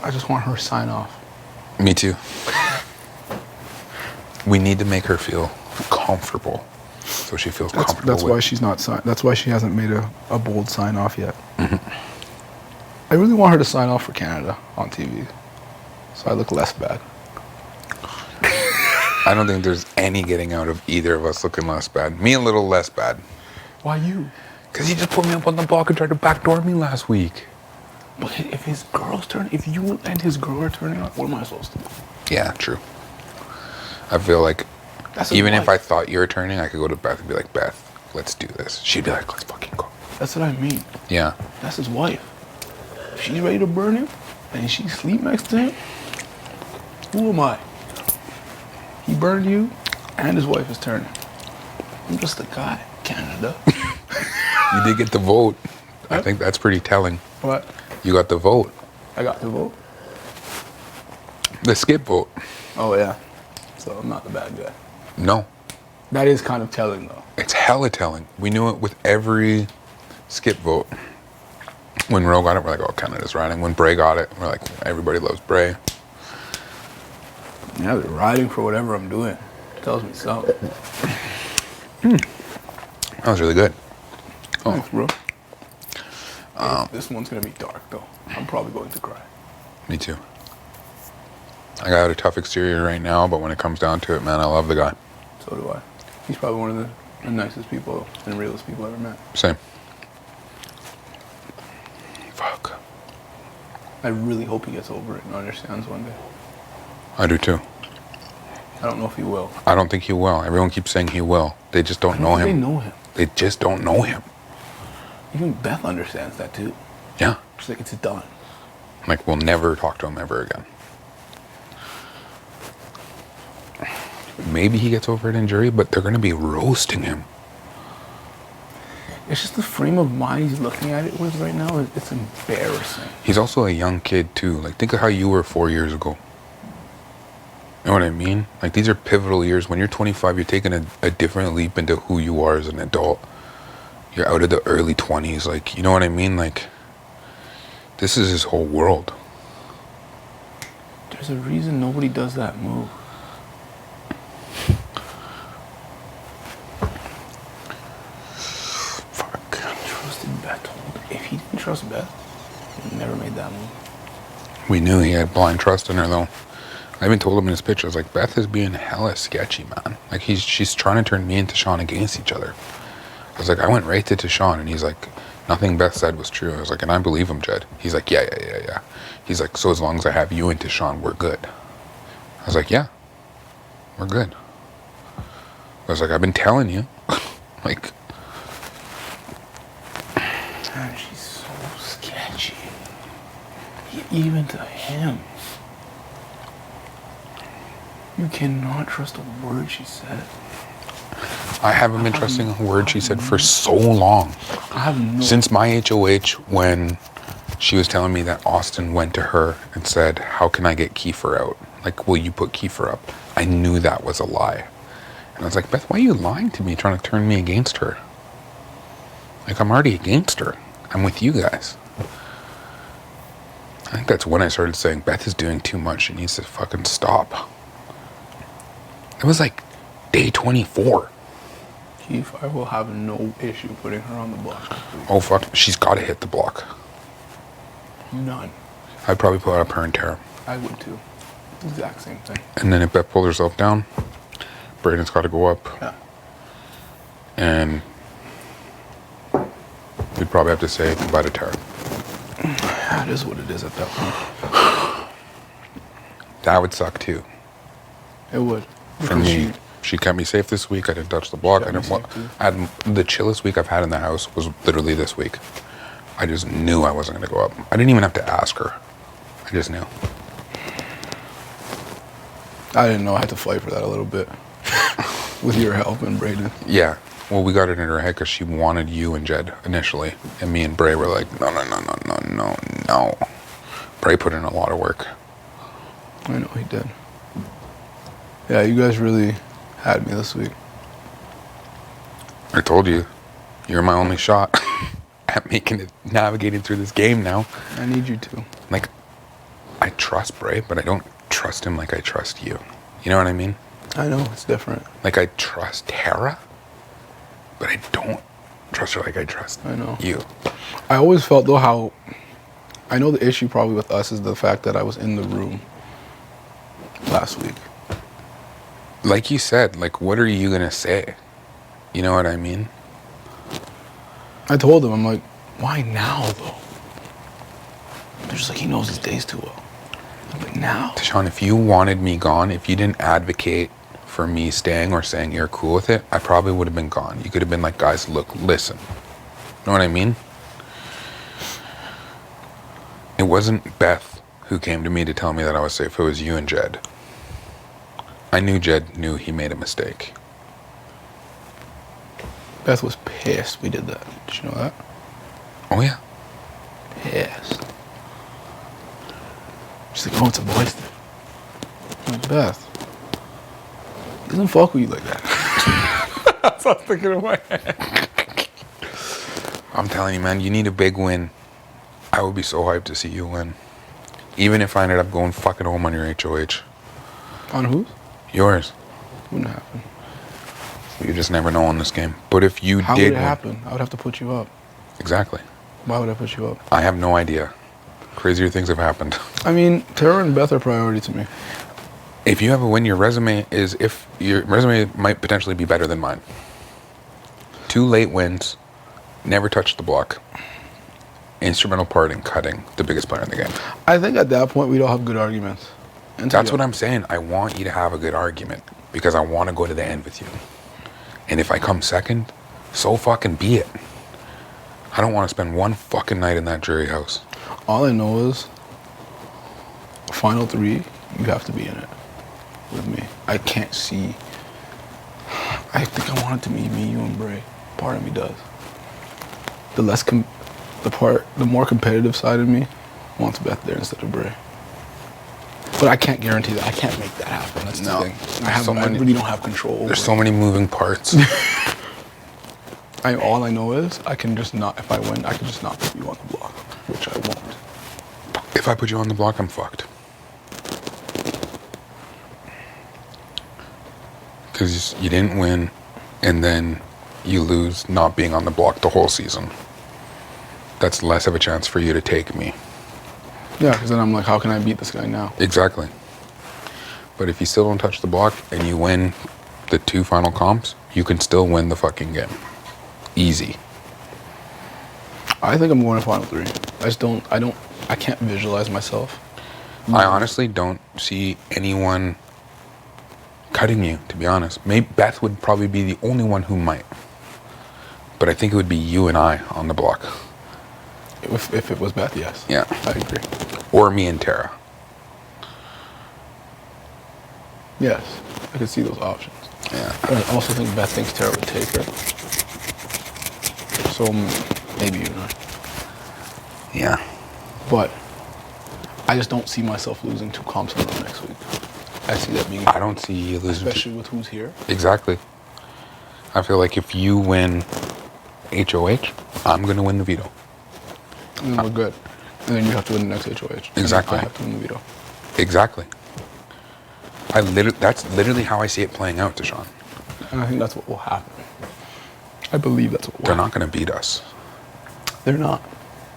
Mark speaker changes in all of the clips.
Speaker 1: I just want her to sign off.
Speaker 2: Me too. We need to make her feel comfortable, so she feels comfortable.
Speaker 1: That's why she's not signed. That's why she hasn't made a bold sign off yet. I really want her to sign off for Canada on TV, so I look less bad.
Speaker 2: I don't think there's any getting out of either of us looking less bad. Me a little less bad.
Speaker 1: Why you?
Speaker 2: Because he just put me up on the block and tried to backdoor me last week.
Speaker 1: But if his girl's turning, if you and his girl are turning on, what am I supposed to do?
Speaker 2: Yeah, true. I feel like even if
Speaker 1: wife.
Speaker 2: I thought you were turning, I could go to Beth and be like, Beth, let's do this. She'd be like, let's fucking go.
Speaker 1: That's what I mean.
Speaker 2: Yeah.
Speaker 1: That's his wife. If she's ready to burn him and she sleep next to him, who am I? He burned you and his wife is turning. I'm just a guy, Canada.
Speaker 2: You did get the vote. I think that's pretty telling.
Speaker 1: What?
Speaker 2: You got the vote.
Speaker 1: I got the vote?
Speaker 2: The skip vote.
Speaker 1: Oh, yeah. So I'm not the bad guy.
Speaker 2: No.
Speaker 1: That is kind of telling, though.
Speaker 2: It's hella telling. We knew it with every skip vote. When Roe got it, we're like, oh, Canada's riding. When Bray got it, we're like, everybody loves Bray.
Speaker 1: Yeah, they're riding for whatever I'm doing. Tells me something.
Speaker 2: That was really good.
Speaker 1: Thanks, bro. This one's going to be dark, though. I'm probably going to cry.
Speaker 2: Me too. I got a tough exterior right now, but when it comes down to it, man, I love the guy.
Speaker 1: So do I. He's probably one of the nicest people and realest people I've ever met.
Speaker 2: Same. Fuck.
Speaker 1: I really hope he gets over it and understands one day.
Speaker 2: I do too.
Speaker 1: I don't know if he will.
Speaker 2: I don't think he will. Everyone keeps saying he will. They just don't know him.
Speaker 1: They know him.
Speaker 2: They just don't know him.
Speaker 1: Even Beth understands that too.
Speaker 2: Yeah.
Speaker 1: She's like, it's done.
Speaker 2: Like, we'll never talk to him ever again. Maybe he gets over it in jury, but they're going to be roasting him.
Speaker 1: It's just the frame of mind he's looking at it with right now. It's embarrassing.
Speaker 2: He's also a young kid too. Like, think of how you were 4 years ago. You know what I mean? Like, these are pivotal years. When you're 25, you're taking a different leap into who you are as an adult. You're out of the early 20s. Like, you know what I mean? Like, this is his whole world.
Speaker 1: There's a reason nobody does that move.
Speaker 2: Fuck.
Speaker 1: Trusted Beth. If he didn't trust Beth, he never made that move.
Speaker 2: We knew he had blind trust in her, though. I even told him in his picture, I was like, Beth is being hella sketchy, man. Like, she's trying to turn me and Tashawn against each other. I was like, I went right to Tashawn, and he's like, nothing Beth said was true. I was like, and I believe him, Jed. He's like, yeah. He's like, so as long as I have you and Tashawn, we're good. I was like, yeah, we're good. I was like, I've been telling you. Like,
Speaker 1: Man, she's so sketchy. Even to him. You cannot trust a word she said.
Speaker 2: I haven't been trusting a word she said for so long.
Speaker 1: I have no...
Speaker 2: Since my HOH, when she was telling me that Austin went to her and said, how can I get Kiefer out? Like, will you put Kiefer up? I knew that was a lie. And I was like, Beth, why are you lying to me, trying to turn me against her? Like, I'm already against her. I'm with you guys. I think that's when I started saying, Beth is doing too much. She needs to fucking stop. It was like day 24.
Speaker 1: Kiefer, I will have no issue putting her on the block.
Speaker 2: Oh, fuck. She's got to hit the block.
Speaker 1: None.
Speaker 2: I'd probably put up her and Tara.
Speaker 1: I would too. Exact same thing.
Speaker 2: And then if Beth pulls herself down, Brayden's got to go up.
Speaker 1: Yeah.
Speaker 2: And we'd probably have to say goodbye to Tara.
Speaker 1: That is what it is at that point.
Speaker 2: That would suck too.
Speaker 1: It would.
Speaker 2: For me. She kept me safe this week. I didn't touch the block. I had the chillest week I've had in the house was literally this week. I just knew I wasn't going to go up. I didn't even have to ask her. I just knew.
Speaker 1: I didn't know I had to fight for that a little bit. With your help and Brayden.
Speaker 2: Yeah. Well, we got it in her head because she wanted you and Jed initially. And me and Bray were like, no. Bray put in a lot of work.
Speaker 1: I know he did. Yeah, you guys really had me this week.
Speaker 2: I told you, you're my only shot at navigating through this game now.
Speaker 1: I need you to.
Speaker 2: Like, I trust Bray, but I don't trust him like I trust you. You know what I mean?
Speaker 1: I know, it's different.
Speaker 2: Like, I trust Tara, but I don't trust her like I trust you.
Speaker 1: I always felt, though, how... I know the issue probably with us is the fact that I was in the room last week.
Speaker 2: Like you said, like, what are you going to say? You know what I mean?
Speaker 1: I told him, I'm like, why now, though? They're just like, he knows his days too well. I'm like, now?
Speaker 2: Deshaun, if you wanted me gone, if you didn't advocate for me staying or saying you're cool with it, I probably would have been gone. You could have been like, guys, look, listen. You know what I mean? It wasn't Beth who came to me to tell me that I was safe. It was you and Jed. I knew Jed knew he made a mistake.
Speaker 1: Beth was pissed we did that. Did you know that?
Speaker 2: Oh, yeah.
Speaker 1: Pissed. She's like, oh, it's a boys thing. I'm like, Beth, he doesn't fuck with you like that. That's what I was thinking in my head.
Speaker 2: I'm telling you, man, you need a big win. I would be so hyped to see you win. Even if I ended up going fucking home on your HOH.
Speaker 1: On whose?
Speaker 2: Yours.
Speaker 1: Wouldn't happen.
Speaker 2: You just never know on this game. But if you
Speaker 1: How
Speaker 2: did
Speaker 1: would it happen? I would have to put you up.
Speaker 2: Exactly.
Speaker 1: Why would I put you up?
Speaker 2: I have no idea. Crazier things have happened.
Speaker 1: I mean, Tara and Beth are priority to me.
Speaker 2: If you have a win, your resume might potentially be better than mine. 2 late wins, never touched the block. Instrumental part in cutting the biggest player in the game.
Speaker 1: I think at that point, we'd all have good arguments.
Speaker 2: That's what I'm saying. I want you to have a good argument because I want to go to the end with you. And if I come second, so fucking be it. I don't want to spend one fucking night in that jury house.
Speaker 1: All I know is, final 3, you have to be in it with me. I can't see. I think I want it to be me, you, and Bray. Part of me does. The more competitive side of me wants Beth there instead of Bray. But I can't guarantee that. I can't make that happen. That's the thing. I really don't have control over
Speaker 2: There's so many moving parts.
Speaker 1: all I know is I can just not, if I win, I can just not put you on the block, which I won't.
Speaker 2: If I put you on the block, I'm fucked. Because you didn't win, and then you lose not being on the block the whole season. That's less of a chance for you to take me.
Speaker 1: Yeah, because then I'm like, how can I beat this guy now?
Speaker 2: Exactly. But if you still don't touch the block and you win the 2 final comps, you can still win the fucking game. Easy.
Speaker 1: I think I'm going to final 3. I can't visualize myself.
Speaker 2: I honestly don't see anyone cutting you, to be honest. Maybe Beth would probably be the only one who might. But I think it would be you and I on the block.
Speaker 1: If it was Beth, yes.
Speaker 2: Yeah.
Speaker 1: I agree.
Speaker 2: Or me and Tara.
Speaker 1: Yes, I could see those options.
Speaker 2: Yeah.
Speaker 1: But I also think Beth thinks Tara would take her. So maybe you and I.
Speaker 2: Yeah.
Speaker 1: But I just don't see myself losing 2 comps in a row next week. I see that being...
Speaker 2: I don't see you losing.
Speaker 1: Especially with who's here.
Speaker 2: Exactly. I feel like if you win HOH, I'm going to win the veto.
Speaker 1: And then we're good. And then you have to win the next HOH.
Speaker 2: Exactly.
Speaker 1: And I have to win the veto.
Speaker 2: Exactly. That's literally how I see it playing out, Deshaun.
Speaker 1: And I think that's what will happen. I believe that's what will
Speaker 2: They're
Speaker 1: happen.
Speaker 2: not going to beat us.
Speaker 1: They're not.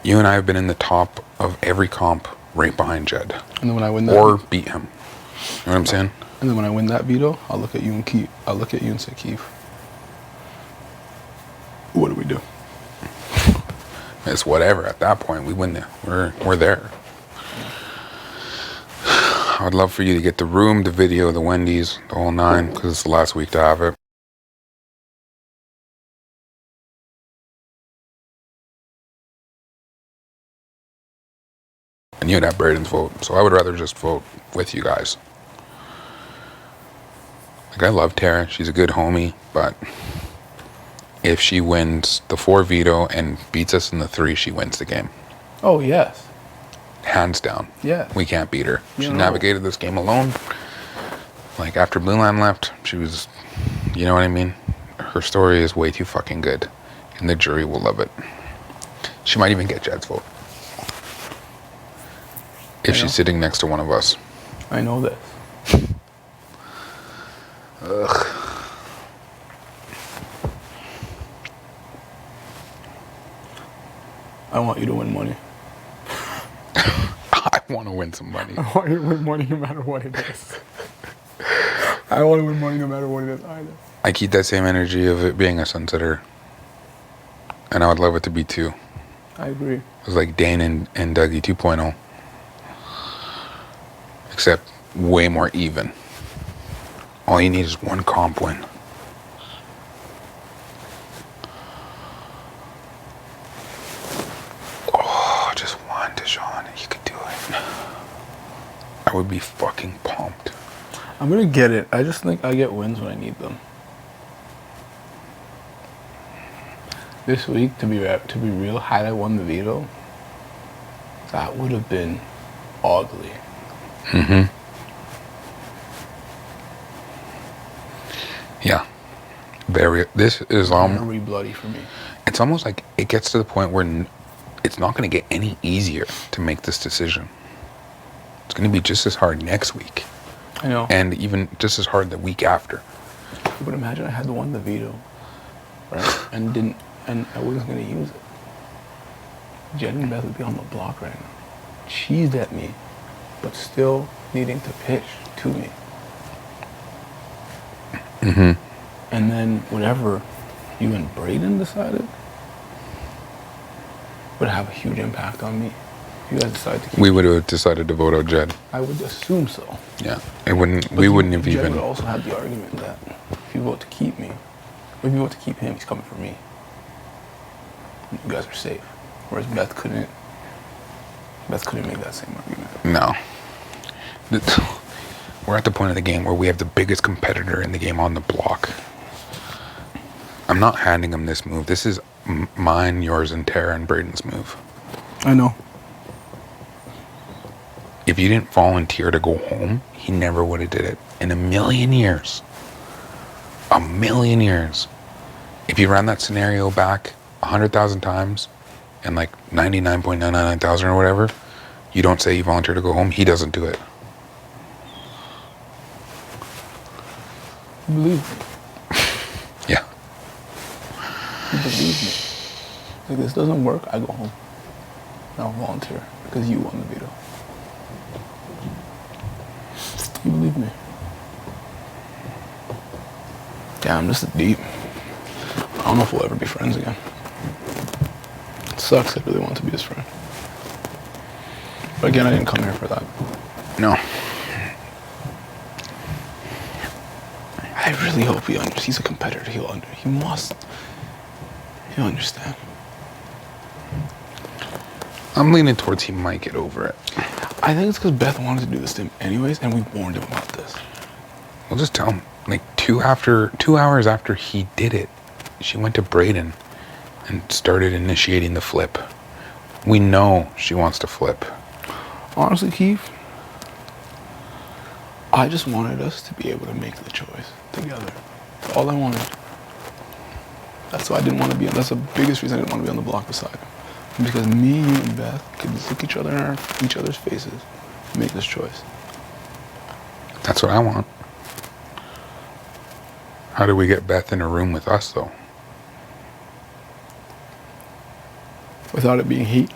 Speaker 2: You and I have been in the top of every comp right behind Jed.
Speaker 1: And then when I win that...
Speaker 2: Or beat him. You know what I'm saying?
Speaker 1: And then when I win that veto, I'll look at you and Keith. I'll look at you and say, Keith, what do we do?
Speaker 2: It's whatever. At that point, we win there. We're there. I would love for you to get the room, the video, the Wendy's, the whole 9, because it's the last week to have it. And you'd have Braden's vote, so I would rather just vote with you guys. Like, I love Tara. She's a good homie, but if she wins the 4 veto and beats us in the 3, she wins the game.
Speaker 1: Oh, yes.
Speaker 2: Hands down.
Speaker 1: Yeah.
Speaker 2: We can't beat her. She
Speaker 1: No.
Speaker 2: navigated this game alone. Like, after Blue Line left, she was, you know what I mean? Her story is way too fucking good. And the jury will love it. She might even get Jed's vote. if she's sitting next to one of us.
Speaker 1: I know this.
Speaker 2: Ugh.
Speaker 1: I want you to win money.
Speaker 2: I want to win some money.
Speaker 1: I want you to win money no matter what it is. I want to win money no matter what it is either.
Speaker 2: I keep that same energy of it being a sunsetter. And I would love it to be 2.
Speaker 1: I agree.
Speaker 2: It was like Dane and Dougie 2.0. Except way more even. All you need is one comp win. Oh, just one, Deshaun. You could do it. I would be fucking pumped.
Speaker 1: I'm gonna get it. I just think I get wins when I need them. This week, to be real, had I won the veto, that would have been ugly.
Speaker 2: Mm-hmm. Yeah. This is
Speaker 1: Very bloody for me.
Speaker 2: It's almost like it gets to the point where it's not going to get any easier to make this decision. It's going to be just as hard next week.
Speaker 1: I know.
Speaker 2: And even just as hard the week after.
Speaker 1: But imagine I had won the veto, right? And I wasn't going to use it. Jed and Beth would be on the block right now. Cheesed at me, but still needing to pitch to me.
Speaker 2: Mm-hmm.
Speaker 1: And then whatever you and Braden decided would have a huge impact on me. If you guys decide to keep
Speaker 2: We would have decided to vote out Jed.
Speaker 1: I would assume so.
Speaker 2: Yeah. We wouldn't have
Speaker 1: Jed
Speaker 2: even...
Speaker 1: would also have the argument that if you vote to keep me, or if you vote to keep him, he's coming for me. You guys are safe. Whereas Beth couldn't make that same argument.
Speaker 2: No. We're at the point of the game where we have the biggest competitor in the game on the block. I'm not handing him this move. This is mine, yours, and Tara and Braden's move.
Speaker 1: I know.
Speaker 2: If you didn't volunteer to go home, he never would have did it. In a million years. A million years. If you ran that scenario back 100,000 times and like 99.999,000 or whatever, you don't say you volunteer to go home, he doesn't do it.
Speaker 1: You believe me.
Speaker 2: Yeah.
Speaker 1: You believe me. If this doesn't work, I go home. And I'll volunteer because you won the veto. You believe me. Damn, this is deep. I don't know if we'll ever be friends again. It sucks. I really want to be his friend. But again, I didn't come here for that.
Speaker 2: No.
Speaker 1: I really hope he understands. He's a competitor. He'll understand.
Speaker 2: I'm leaning towards he might get over it.
Speaker 1: I think it's because Beth wanted to do this to him anyways, and we warned him about this.
Speaker 2: We'll just tell him. Like 2 hours after he did it, she went to Braden and started initiating the flip. We know she wants to flip.
Speaker 1: Honestly, Keith, I just wanted us to be able to make the choice together. That's all I wanted. That's why I didn't want to be on. That's the biggest reason I didn't want to be on the block beside him. Because me, you, and Beth could look each other in each other's faces and make this choice.
Speaker 2: That's what I want. How do we get Beth in a room with us, though?
Speaker 1: Without it being heat.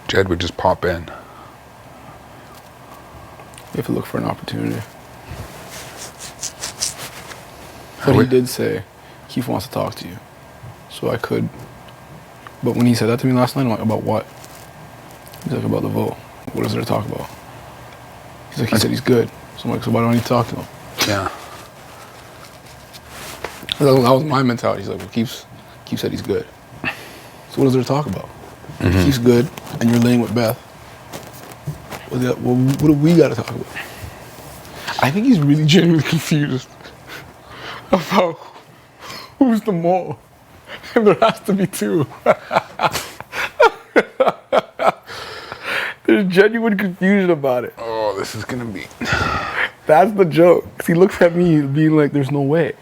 Speaker 2: Jed would just pop in.
Speaker 1: You have to look for an opportunity. But he did say, Keith wants to talk to you. So I could. But when he said that to me last night, I'm like, about what? He's like, about the vote. What is there to talk about? He's like, he said he's good. So I'm like, so why do I need to talk to him?
Speaker 2: Yeah.
Speaker 1: That was my mentality. He's like, well, Keith said he's good. So what is there to talk about?
Speaker 2: Mm-hmm.
Speaker 1: If Keith's good, and you're laying with Beth, what do we got to talk about? I think he's really genuinely confused about who's the mole. And there has to be two. There's genuine confusion about it.
Speaker 2: Oh, this is going to be...
Speaker 1: That's the joke. 'Cause he looks at me being like, there's no way.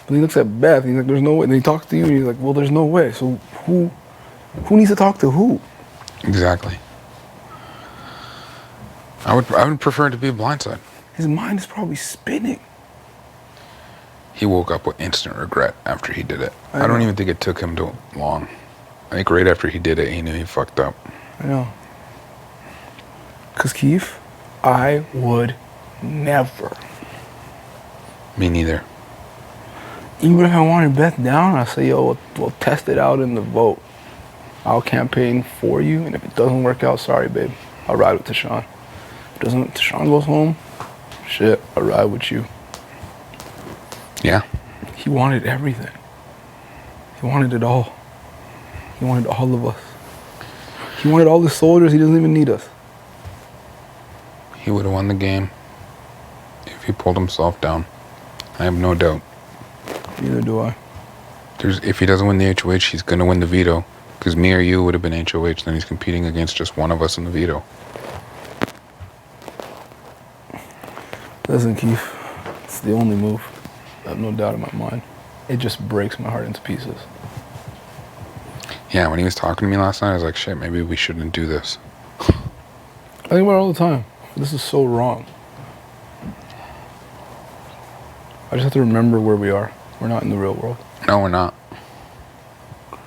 Speaker 1: But he looks at Beth and he's like, there's no way. And then he talks to you and he's like, well, there's no way. So who needs to talk to who?
Speaker 2: Exactly. I would prefer it to be a blindside.
Speaker 1: His mind is probably spinning.
Speaker 2: He woke up with instant regret after he did it.
Speaker 1: I
Speaker 2: I don't
Speaker 1: know.
Speaker 2: even think it took him too long. I think right after he did it, he knew he fucked up.
Speaker 1: I know. Because, Keith, I would never.
Speaker 2: Me neither.
Speaker 1: Even if I wanted Beth down, I'd say, yo, we'll test it out in the vote. I'll campaign for you, and if it doesn't work out, sorry, babe. I'll ride with Tashawn. If it doesn't, Tashawn goes home, shit, I'll ride with you.
Speaker 2: Yeah.
Speaker 1: He wanted everything. He wanted it all. He wanted all of us. He wanted all the soldiers. He doesn't even need us.
Speaker 2: He would have won the game if he pulled himself down. I have no doubt.
Speaker 1: Neither do I.
Speaker 2: If he doesn't win the HOH, he's going to win the veto. Because me or you would have been HOH, then he's competing against just one of us in the veto.
Speaker 1: Listen, Keith, it's the only move. I have no doubt in my mind. It just breaks my heart into pieces.
Speaker 2: Yeah, when he was talking to me last night, I was like, shit, maybe we shouldn't do this.
Speaker 1: I think about it all the time. This is so wrong. I just have to remember where we are. We're not in the real world.
Speaker 2: No, we're not.